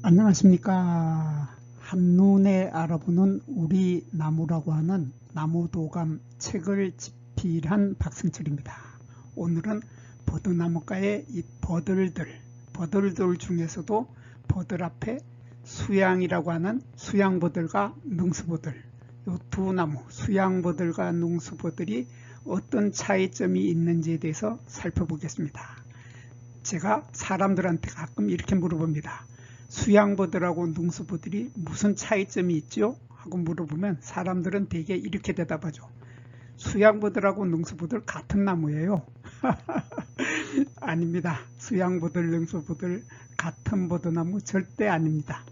안녕하십니까. 한눈에 알아보는 우리 나무라고 하는 나무도감 책을 집필한 박승철입니다. 오늘은 버드나무가의 이 버들들 중에서도 버들 앞에 수양이라고 하는 수양버들과 능수버들, 이 두 나무 수양버들과 능수버들이 어떤 차이점이 있는지에 대해서 살펴보겠습니다. 제가 사람들한테 가끔 이렇게 물어봅니다. 수양버들하고 능수버들이 무슨 차이점이 있죠? 하고 물어보면 사람들은 대개 이렇게 대답하죠. 수양버들하고 능수버들 같은 나무예요. 아닙니다. 수양버들, 능수버들 같은 버드나무 절대 아닙니다.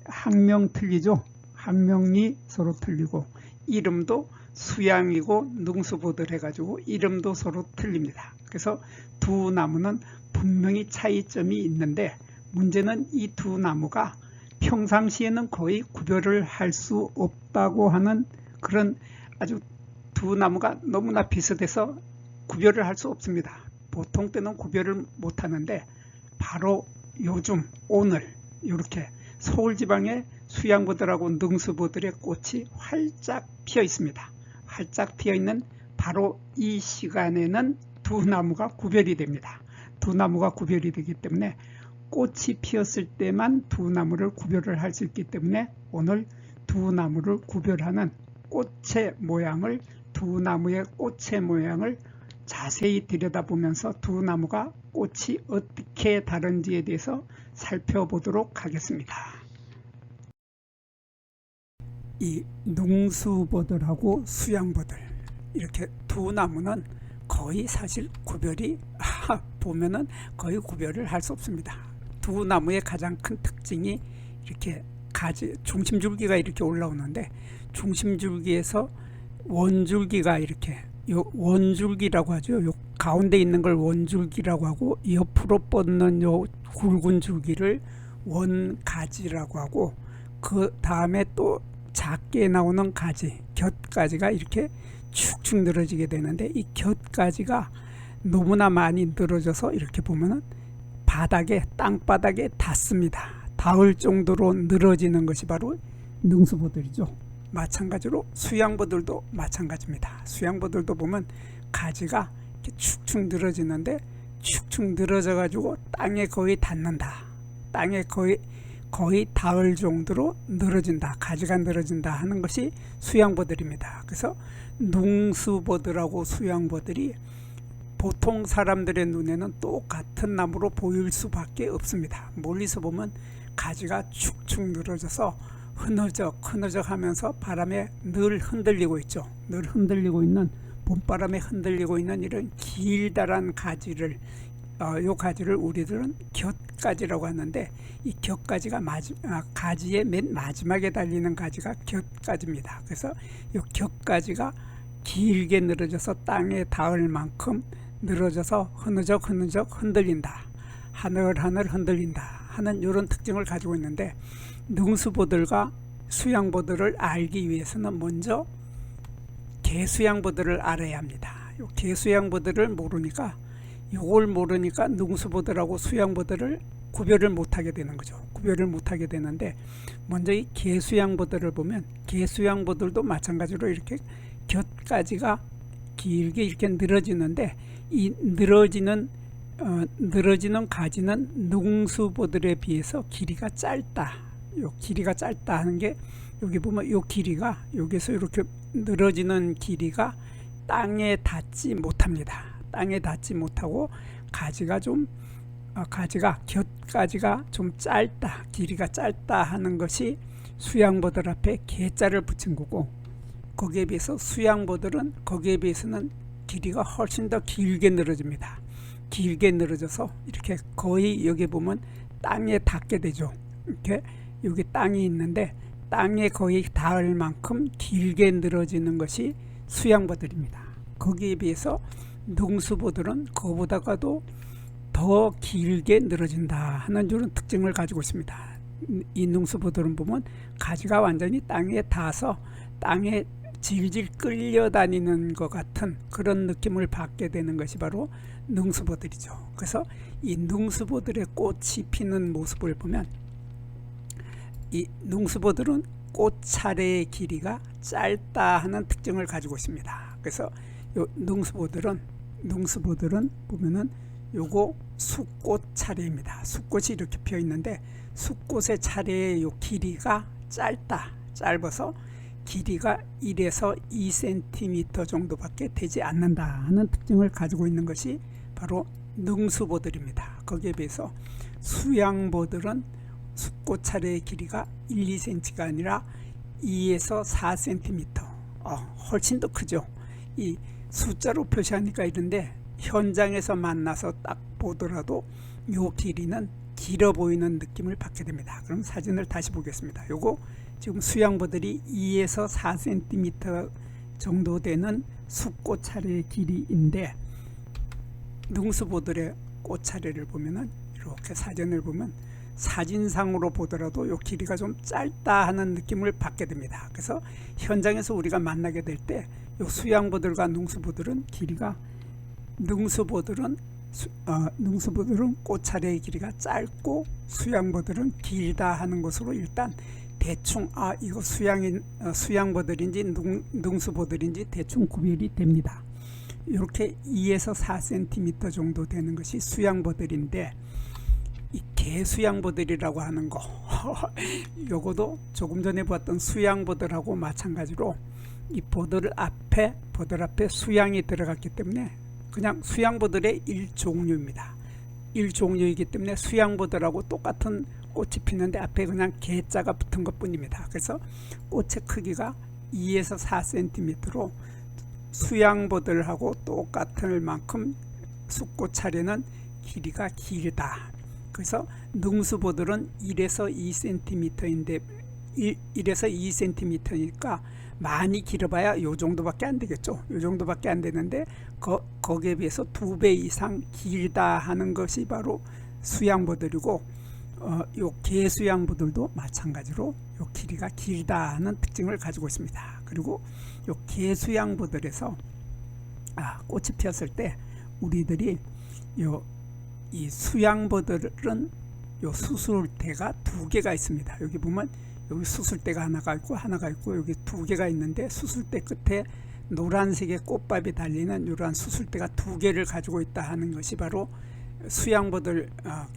학명 틀리죠? 학명이 서로 틀리고 이름도 수양이고 능수버들 해가지고 이름도 서로 틀립니다. 그래서 두 나무는 분명히 차이점이 있는데 문제는 이 두 나무가 평상시에는 거의 구별을 할 수 없다고 하는 그런 아주 두 나무가 너무나 비슷해서 구별을 할 수 없습니다. 보통 때는 구별을 못 하는데 바로 요즘 오늘 이렇게 서울지방의 수양버들하고 능수버들의 꽃이 활짝 피어 있습니다. 활짝 피어 있는 바로 이 시간에는 두 나무가 구별이 됩니다. 두 나무가 구별이 되기 때문에 꽃이 피었을 때만 두 나무를 구별을 할 수 있기 때문에 오늘 두 나무를 구별하는 꽃의 모양을 두 나무의 꽃의 모양을 자세히 들여다보면서 두 나무가 꽃이 어떻게 다른지에 대해서 살펴보도록 하겠습니다. 이 능수버들하고 수양버들 이렇게 두 나무는 거의 사실 구별이 보면은 거의 구별을 할 수 없습니다. 두 나무의 가장 큰 특징이 이렇게 중심줄기가 이렇게 올라오는데 중심줄기에서 원줄기가 이렇게 요 원줄기라고 하죠. 요 가운데 있는 걸 원줄기라고 하고 옆으로 뻗는 요 굵은 줄기를 원가지라고 하고 그 다음에 또 작게 나오는 가지, 곁가지가 이렇게 축축 늘어지게 되는데 이 곁가지가 너무나 많이 늘어져서 이렇게 보면은 땅바닥에 닿습니다. 닿을 정도로 늘어지는 것이 바로 능수버들이죠. 마찬가지로 수양버들도 마찬가지입니다. 수양버들도 보면 가지가 이렇게 축축 늘어지는데 축축 늘어져 가지고 땅에 거의 닿는다. 땅에 거의 닿을 정도로 늘어진다. 가지가 늘어진다 하는 것이 수양버들입니다. 그래서 능수버들하고 수양버들이 보통 사람들의 눈에는 똑같은 나무로 보일 수밖에 없습니다. 멀리서 보면 가지가 축축 늘어져서 흐느적 하면서 바람에 늘 흔들리고 있죠. 늘 흔들리고 있는 봄바람에 흔들리고 있는 이런 길다란 가지를 요 가지를 우리들은 곁가지라고 하는데 이 곁가지가 가지의 맨 마지막에 달리는 가지가 곁가지입니다. 그래서 이 곁가지가 길게 늘어져서 땅에 닿을 만큼 늘어져서 흐느적 흔들린다. 하늘하늘 흔들린다 하는 이런 특징을 가지고 있는데 능수버들과 수양버들을 알기 위해서는 먼저 개수양버들을 알아야 합니다. 요 개수양버들을 모르니까 이걸 모르니까 능수버들하고 수양버들을 구별을 못하게 되는 거죠. 구별을 못하게 되는데 먼저 이 개수양버들을 보면 개수양버들도 마찬가지로 이렇게 곁가지가 길게 이렇게 늘어지는데 이 늘어지는 가지는 능수버들에 비해서 길이가 짧다. 요 길이가 짧다 하는 게 여기 보면 요 길이가 여기서 이렇게 늘어지는 길이가 땅에 닿지 못합니다. 땅에 닿지 못하고 곁가지가 좀 짧다, 길이가 짧다 하는 것이 수양버들 앞에 개자를 붙인 거고 거기에 비해서 수양버들은 거기에 비해서는 길이가 훨씬 더 길게 늘어집니다. 길게 늘어져서 이렇게 거의 여기 보면 땅에 닿게 되죠. 이렇게 여기 땅이 있는데 땅에 거의 닿을 만큼 길게 늘어지는 것이 수양버들입니다. 거기에 비해서 능수버들은 그보다가도 더 길게 늘어진다 하는 이런 특징을 가지고 있습니다. 이 능수버들은 보면 가지가 완전히 땅에 닿아서 땅에 질질 끌려다니는 것 같은 그런 느낌을 받게 되는 것이 바로 능수버들이죠. 그래서 이 능수버들의 꽃이 피는 모습을 보면 이 능수보들은 꽃차례의 길이가 짧다 하는 특징을 가지고 있습니다. 그래서 요 능수보들은 보면은 요거 수꽃 차례입니다. 수꽃이 이렇게 피어 있는데 수꽃의 차례의 요 길이가 짧아서 길이가 1에서 2cm 정도밖에 되지 않는다 하는 특징을 가지고 있는 것이 바로 능수보들입니다. 거기에 비해서 수양보들은 수꽃 차례의 길이가 1, 2cm가 아니라 2에서 4cm, 훨씬 더 크죠. 이 숫자로 표시하니까 이런데 현장에서 만나서 딱 보더라도 이 길이는 길어 보이는 느낌을 받게 됩니다. 그럼 사진을 다시 보겠습니다. 요거 지금 수양보들이 2에서 4cm 정도 되는 수꽃 차례의 길이인데, 능수보들의 꽃 차례를 보면은 이렇게 사진을 보면 사진상으로 보더라도 이 길이가 좀 짧다 하는 느낌을 받게 됩니다. 그래서 현장에서 우리가 만나게 될 때 이 수양보들과 능수보들은 길이가 능수보들은 꽃 차례의 길이가 짧고 수양보들은 길다 하는 것으로 일단 대충 이거 수양보들인지 능수보들인지 대충 구별이 됩니다. 이렇게 2에서 4cm 정도 되는 것이 수양보들인데, 이 개수양보들이라고 하는 거 요거도 조금 전에 보았던 수양보들하고 마찬가지로 이 보들 앞에 수양이 들어갔기 때문에 그냥 수양보들의 일종류입니다. 일종류이기 때문에 수양보들하고 똑같은 꽃이 피는데 앞에 그냥 개자가 붙은 것 뿐입니다. 그래서 꽃의 크기가 2에서 4cm로 수양보들하고 똑같을 만큼 수꽃 차례는 길이가 길다. 그래서 능수보들은 1에서 2cm인데 1에서 2cm니까 많이 길어봐야 요 정도밖에 안 되겠죠. 요 정도밖에 안 되는데 거기에 비해서 2배 이상 길다 하는 것이 바로 수양보들이고, 요 개수양보들도 마찬가지로 요 길이가 길다 하는 특징을 가지고 있습니다. 그리고 요 개수양보들에서 꽃이 피었을 때 우리들이 이 수양보들은 요 수술대가 2개가 있습니다. 여기 보면 여기 수술대가 하나가 있고 여기 2개가 있는데, 수술대 끝에 노란색의 꽃밥이 달리는 이러한 수술대가 2개를 가지고 있다 하는 것이 바로 수양보들,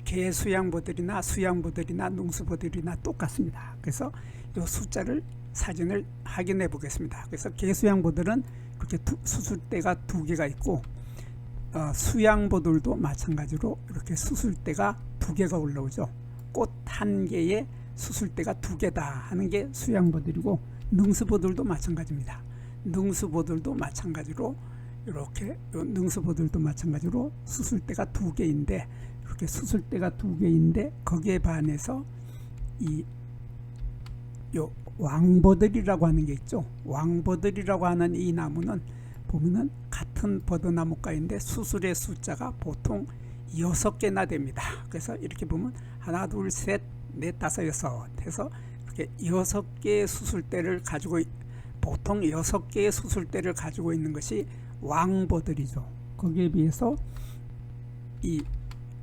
개수양보들이나 수양보들이나 능수보들이나 똑같습니다. 그래서 이 숫자를 사진을 확인해 보겠습니다. 그래서 개수양보들은 그렇게 수술대가 2개가 있고, 수양보들도 마찬가지로 이렇게 수술대가 2개가 올라오죠. 꽃 한 개에 수술대가 2개다 하는 게 수양보들이고, 능수보들도 마찬가지입니다. 능수보들도 마찬가지로 수술대가 2개인데, 이렇게 수술대가 2개인데 거기에 반해서 요 왕보들이라고 하는 게 있죠. 왕보들이라고 하는 이 나무는 보면은 같은 버드나무가인데 수술의 숫자가 보통 6개나 됩니다. 그래서 이렇게 보면 하나, 둘, 셋, 넷, 다섯, 여섯 해서 이렇게 6개의 수술대를 가지고, 보통 6개의 수술대를 가지고 있는 것이 왕보들이죠. 거기에 비해서 이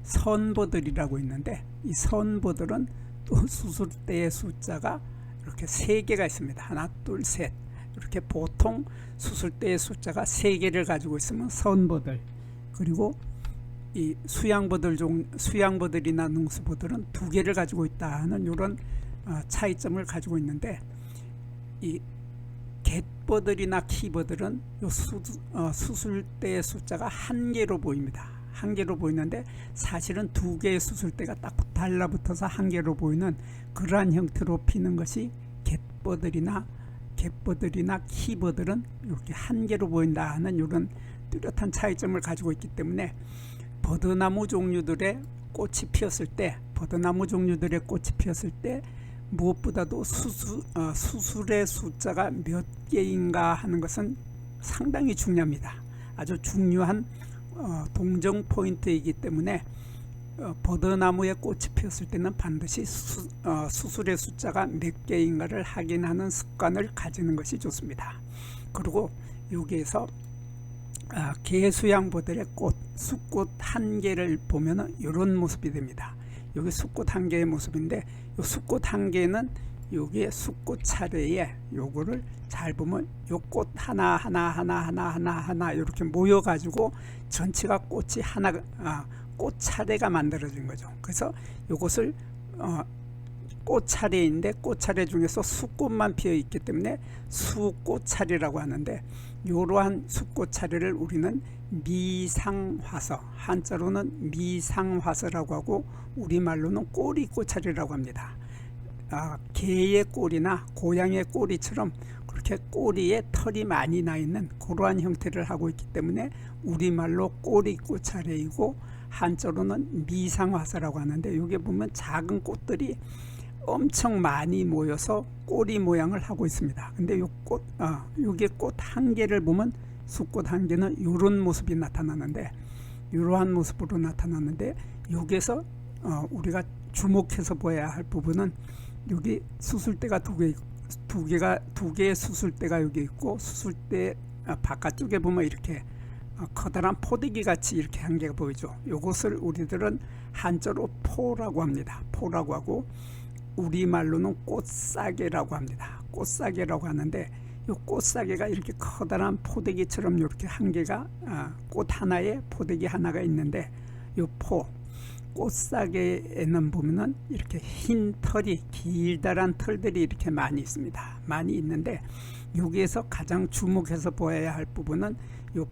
선보들이라고 있는데, 이 선보들은 또 수술대의 숫자가 이렇게 3개가 있습니다. 하나, 둘, 셋. 이렇게 보통 수술대의 숫자가 3개를 가지고 있으면 선보들, 그리고 이 수양보들이나 능수보들은 2개를 가지고 있다는 이런 차이점을 가지고 있는데, 이 갯보들이나 키보들은 수술대의 숫자가 1개로 보입니다. 1개로 보이는데 사실은 2개의 수술대가 딱 달라붙어서 1개로 보이는 그러한 형태로 피는 것이 갯보들이나 키보들은 이렇게 1개로 보인다 하는 이런 뚜렷한 차이점을 가지고 있기 때문에 버드나무 종류들의 꽃이 피었을 때 무엇보다도 수술의 숫자가 몇 개인가 하는 것은 상당히 중요합니다. 아주 중요한 동정 포인트이기 때문에 버드나무에 꽃이 피었을 때는 반드시 수술의 숫자가 몇 개인가를 확인하는 습관을 가지는 것이 좋습니다. 그리고 여기에서 개수양보들의 수꽃 1개를 보면 이런 모습이 됩니다. 여기 숫꽃 한 개의 모습인데 요 숫꽃 한 개는 여기에 숫꽃 차례에 요거를 잘 보면 요 꽃 하나 이렇게 모여 가지고 전체가 꽃이 하나 꽃 차례가 만들어진 거죠. 그래서 요것을 꽃 차례인데 꽃 차례 중에서 숫꽃만 피어 있기 때문에 수꽃 차례라고 하는데, 이러한 숫꽃 차례를 우리는 미상화서, 한자로는 미상화서라고 하고 우리말로는 꼬리꽃 차례라고 합니다. 개의 꼬리나 고양이의 꼬리처럼 그렇게 꼬리에 털이 많이 나 있는 그러한 형태를 하고 있기 때문에 우리말로 꼬리꽃 차례이고 한자로는 미상화서라고 하는데, 여기 보면 작은 꽃들이 엄청 많이 모여서 꼬리 모양을 하고 있습니다. 근데 여기 꽃 한 개를 보면 숫꽃 한 개는 이런 모습이 나타나는데, 이러한 모습으로 나타나는데, 여기에서 우리가 주목해서 보아야 할 부분은 여기 수술대가 두 개의 수술대가 여기 있고, 수술대 바깥쪽에 보면 이렇게 커다란 포대기 같이 이렇게 한 개가 보이죠. 이것을 우리들은 한자로 포라고 합니다. 포라고 하고 우리말로는 꽃사계라고 합니다. 꽃사계라고 하는데, 이 꽃사계가 이렇게 커다란 포대기처럼 이렇게 한 개가 꽃 하나에 포대기 하나가 있는데, 이 꽃사계에는 보면은 이렇게 흰 털이 길다란 털들이 이렇게 많이 있습니다. 많이 있는데, 여기에서 가장 주목해서 보아야 할 부분은 이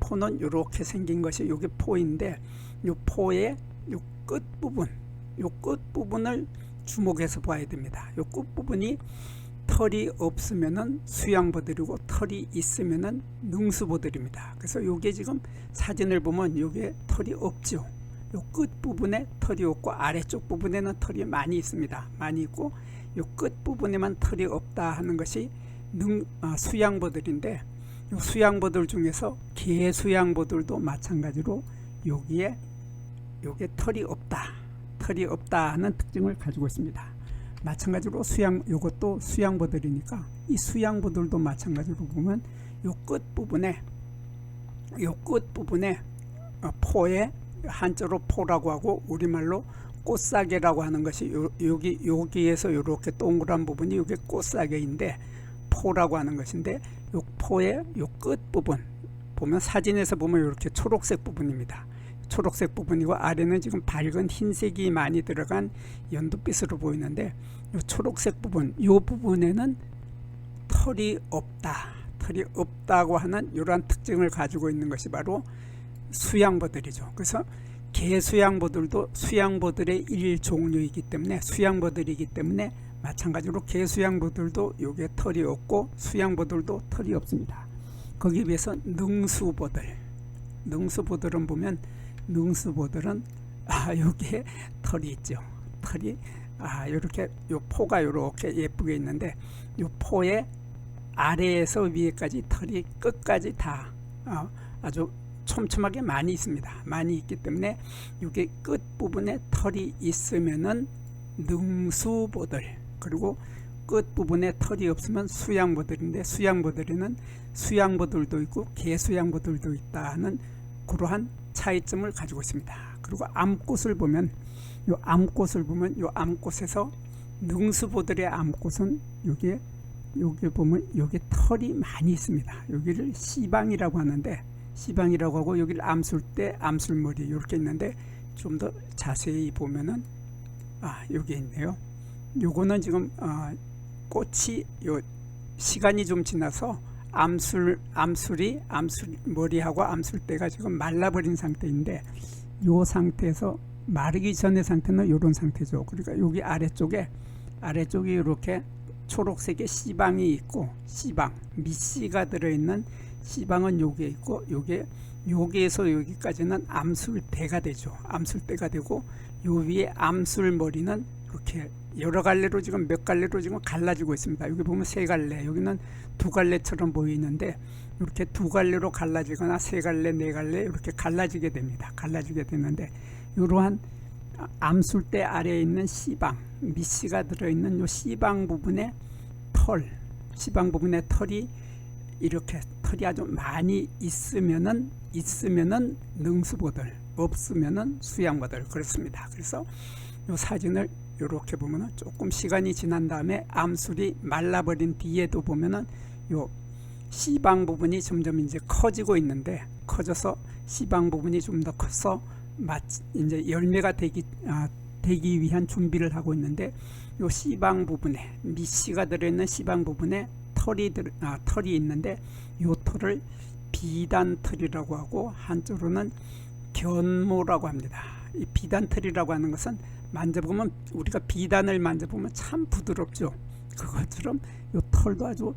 포는 이렇게 생긴 것이 여기 포인데, 이 포의 이 끝부분을 주목해서 봐야 됩니다. 이 끝부분이 털이 없으면은 수양버들이고 털이 있으면은 능수보들입니다. 그래서 요게 지금 사진을 보면 요게 털이 없죠. 요 끝부분에 털이 없고 아래쪽 부분에는 털이 많이 있습니다. 많이 있고 요 끝부분에만 털이 없다 하는 것이 수양버들인데, 요 수양버들 중에서 개수양버들도 마찬가지로 요게 털이 없다 하는 특징을 가지고 있습니다. 마찬가지로 요것도 수양버들이니까 이 수양버들도 마찬가지로 보면 요 끝부분에 포에 한자로 포라고 하고 우리말로 꽃사계라고 하는 것이 여기에서 이렇게 동그란 부분이 이게 꽃사계인데 포라고 하는 것인데, 요 포의 요 끝부분 보면 사진에서 보면 이렇게 초록색 부분입니다. 초록색 부분이고 아래는 지금 밝은 흰색이 많이 들어간 연두빛으로 보이는데, 이 초록색 부분, 이 부분에는 털이 없다고 하는 이러한 특징을 가지고 있는 것이 바로 수양버들이죠. 그래서 개수양버들도 수양버들의 일종류이기 때문에 수양버들이기 때문에 마찬가지로 개수양버들도 요게 털이 없고 수양버들도 털이 없습니다. 거기에 비해서 능수보들은 보면 능수보들은 여기에 털이 있죠. 털이 이렇게 요 포가 이렇게 예쁘게 있는데, 요 포의 아래에서 위에까지 털이 끝까지 다 아주 촘촘하게 많이 있습니다. 많이 있기 때문에 이게 끝 부분에 털이 있으면은 능수보들, 그리고 끝 부분에 털이 없으면 수양보들인데, 수양보들에는 수양보들도 있고 개수양보들도 있다는 그러한 차이점을 가지고 있습니다. 그리고 암꽃을 보면 요 암꽃에서 능수보들의 암꽃은 여기 보면 여기 털이 많이 있습니다. 여기를 시방이라고 하는데, 시방이라고 하고 여기를 암술대, 암술머리 이렇게 있는데, 좀 더 자세히 보면은 여기 있네요. 요거는 지금 꽃이 시간이 좀 지나서 암술머리하고 암술대가 지금 말라버린 상태인데, 요 상태에서 마르기 전의 상태는 이런 상태죠. 그러니까 여기 아래쪽에 이렇게 초록색의 씨방이 있고, 씨방 밑씨가 들어있는 씨방은 여기에 있고, 여기에서 여기까지는 암술대가 되죠. 암술대가 되고, 요 위에 암술머리는 이렇게 여러 갈래로 지금 몇 갈래로 지금 갈라지고 있습니다. 여기 보면 세 갈래, 여기는 두 갈래처럼 보이는데, 이렇게 두 갈래로 갈라지거나 세 갈래, 네 갈래 이렇게 갈라지게 됩니다. 갈라지게 되는데, 이러한 암술대 아래에 있는 씨방, 밑씨가 들어있는 요 씨방 부분에 털이 이렇게 털이 아주 많이 있으면은 능수보들, 없으면은 수양버들 그렇습니다. 그래서 이 사진을 이렇게 보면은 조금 시간이 지난 다음에 암술이 말라버린 뒤에도 보면은 요 C방 부분이 점점 이제 커지고 있는데, 커져서 C방 부분이 좀 더 커서 이제 열매가 되기 위한 준비를 하고 있는데, 요 C방 부분에 미씨가 들어있는 C방 부분에 털이 있는데, 요 털을 비단털이라고 하고 한자로는 견모라고 합니다. 이 비단털이라고 하는 것은 만져보면, 우리가 비단을 만져보면 참 부드럽죠. 그것처럼 요 털도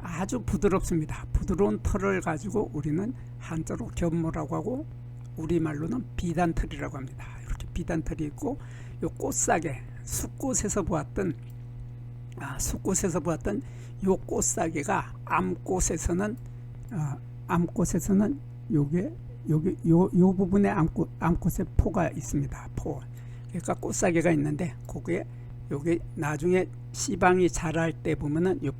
아주 부드럽습니다. 부드러운 털을 가지고 우리는 한자로 견모라고 하고 우리말로는 비단털이라고 합니다. 이렇게 비단털이 있고, 요 꽃사계, 숫꽃에서 보았던 요 꽃사계가 암꽃에서는 요 부분에 암꽃에 포가 있습니다. 포. 그러니까 꽃사계가 있는데, 거기에 요게 나중에 씨방이 자랄 때 보면은 요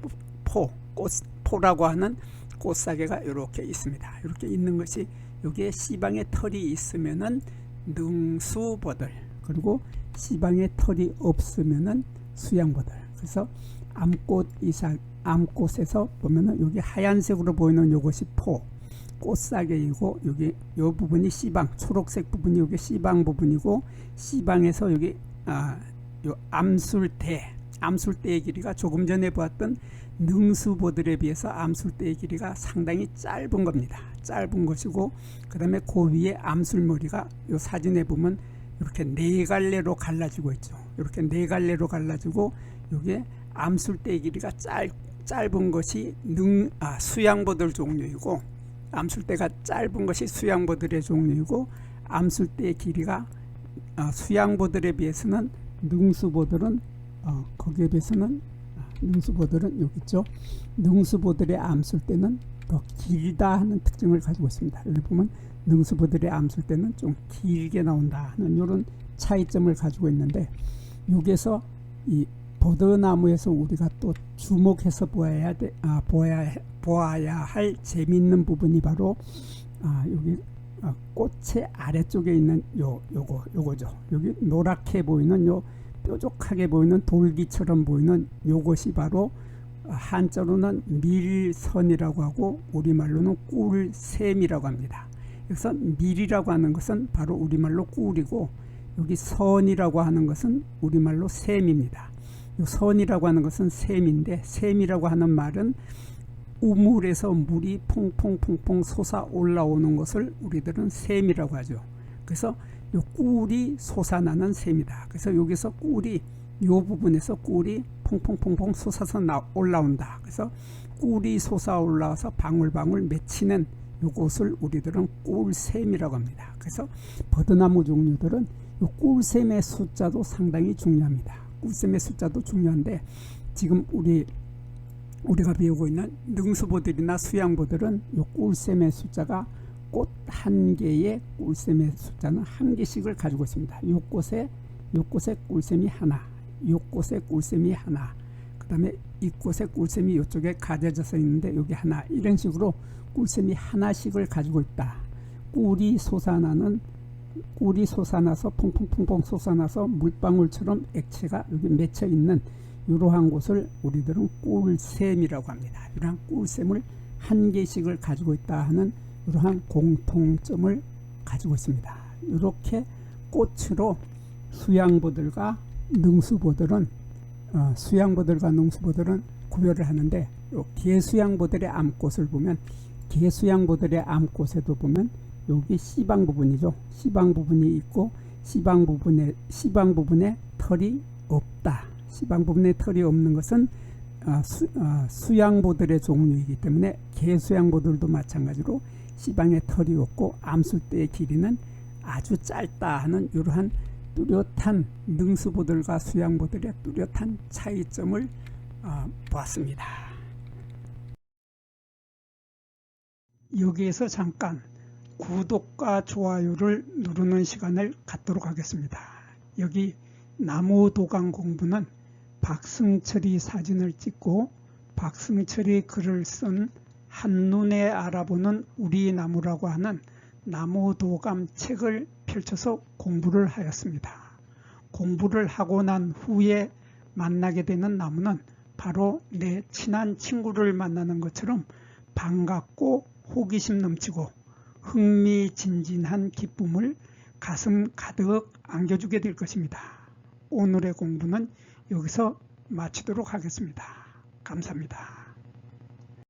포라고 하는 꽃사계가 이렇게 있습니다. 이렇게 있는 것이, 여기에 씨방에 털이 있으면은 능수보들, 그리고 씨방에 털이 없으면은 수양보들. 그래서 암꽃에서 보면은 여기 하얀색으로 보이는 요것이 꽃사계이고, 여기 요 부분이 씨방, 초록색 부분이 여기 씨방 부분이고, 씨방에서 여기 요 암술대의 길이가 조금 전에 보았던 능수보들에 비해서 암술대의 길이가 상당히 짧은 겁니다. 짧은 것이고, 그 다음에 그 위에 암술머리가 요 사진에 보면 이렇게 네 갈래로 갈라지고 있죠. 이렇게 네 갈래로 갈라지고, 요게 암술대의 길이가 짧은 것이 수양보들 종류이고, 암술대가 짧은 것이 수양보들의 종류이고, 암술대의 길이가 수양보들에 비해서는 능수보들은 거기에 비해서는 능수보들은 여기 있죠. 능수보들의 암술대는 더 길다 하는 특징을 가지고 있습니다. 여기 보면 능수보들의 암술대는 좀 길게 나온다 하는 이런 차이점을 가지고 있는데, 여기에서 이 버드나무에서 우리가 또 주목해서 보아야 할 재미있는 부분이 바로 여기 꽃의 아래쪽에 있는 요거죠. 여기 노랗게 보이는 요 뾰족하게 보이는 돌기처럼 보이는 요것이 바로 한자로는 밀선이라고 하고 우리말로는 꿀샘이라고 합니다. 그래서 밀이라고 하는 것은 바로 우리말로 꿀이고, 여기 선이라고 하는 것은 우리말로 샘입니다. 요 선이라고 하는 것은 샘인데, 샘이라고 하는 말은 우물에서 물이 퐁퐁퐁퐁 솟아 올라오는 것을 우리들은 샘이라고 하죠. 그래서 요 꿀이 솟아나는 샘이다. 그래서 여기서 꿀이, 요 부분에서 꿀이 퐁퐁퐁퐁 솟아서 올라온다. 그래서 꿀이 솟아 올라와서 방울방울 맺히는 요것을 우리들은 꿀샘이라고 합니다. 그래서 버드나무 종류들은 요 꿀샘의 숫자도 상당히 중요합니다. 꿀샘의 숫자도 중요한데, 지금 우리가 배우고 있는 능수보들이나 수양보들은 요 꿀샘의 숫자가 꽃 한 개의 꿀샘의 숫자는 한 개씩을 가지고 있습니다. 요 꽃에 꿀샘이 하나, 요 꽃에 꿀샘이 하나, 그 다음에 이 꽃에 꿀샘이 이쪽에 가져져서 있는데 여기 하나, 이런 식으로 꿀샘이 하나씩을 가지고 있다. 꿀이 솟아나서 퐁퐁퐁퐁 솟아나서 물방울처럼 액체가 여기 맺혀 있는 이러한 곳을 우리들은 꿀샘이라고 합니다. 이러한 꿀샘을 한 개씩을 가지고 있다 하는 이러한 공통점을 가지고 있습니다. 이렇게 꽃으로 수양보들과 능수보들은 구별을 하는데, 개수양보들의 암꽃을 보면, 개수양보들의 암꽃에도 보면 여기 C방 부분이죠. C방 부분이 있고, C방 부분에 털이 없다. C방 부분에 털이 없는 것은 수양보들의 종류이기 때문에, 개수양보들도 마찬가지로 C방에 털이 없고 암술대의 길이는 아주 짧다 하는 이러한 뚜렷한 능수보들과 수양보들의 뚜렷한 차이점을 보았습니다. 여기에서 잠깐 구독과 좋아요를 누르는 시간을 갖도록 하겠습니다. 여기 나무도감 공부는 박승철이 사진을 찍고 박승철이 글을 쓴 한눈에 알아보는 우리 나무라고 하는 나무도감 책을 펼쳐서 공부를 하였습니다. 공부를 하고 난 후에 만나게 되는 나무는 바로 내 친한 친구를 만나는 것처럼 반갑고 호기심 넘치고 흥미진진한 기쁨을 가슴 가득 안겨주게 될 것입니다. 오늘의 공부는 여기서 마치도록 하겠습니다. 감사합니다.